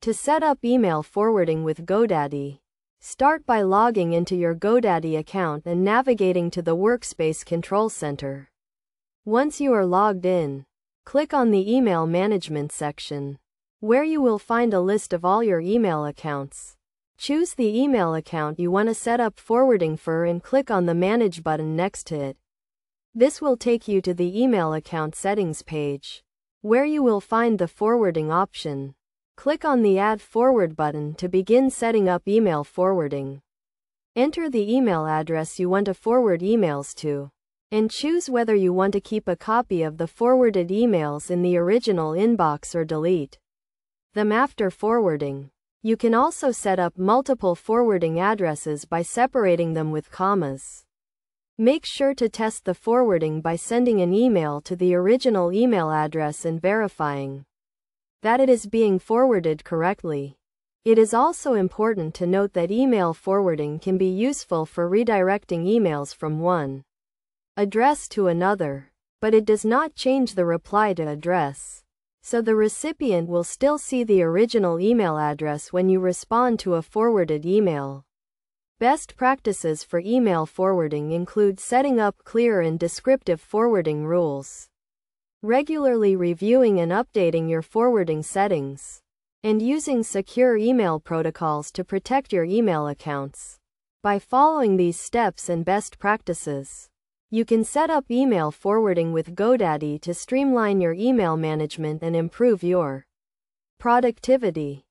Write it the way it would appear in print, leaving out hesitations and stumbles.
To set up email forwarding with Godaddy, start by logging into your Godaddy account and navigating to the Workspace Control Center. Once you are logged in, click on the Email Management section, where you will find a list of all your email accounts. Choose the email account you want to set up forwarding for and click on the Manage button next to it. This will take you to the email account settings page, where you will find the forwarding option. Click on the Add Forward button to begin setting up email forwarding. Enter the email address you want to forward emails to, and choose whether you want to keep a copy of the forwarded emails in the original inbox or delete them after forwarding. You can also set up multiple forwarding addresses by separating them with commas. Make sure to test the forwarding by sending an email to the original email address and verifying that it is being forwarded correctly. It is also important to note that email forwarding can be useful for redirecting emails from one address to another, but it does not change the reply to address, so the recipient will still see the original email address when you respond to a forwarded email. Best practices for email forwarding include setting up clear and descriptive forwarding rules, regularly reviewing and updating your forwarding settings, and using secure email protocols to protect your email accounts. By following these steps and best practices, you can set up email forwarding with Godaddy to streamline your email management and improve your productivity.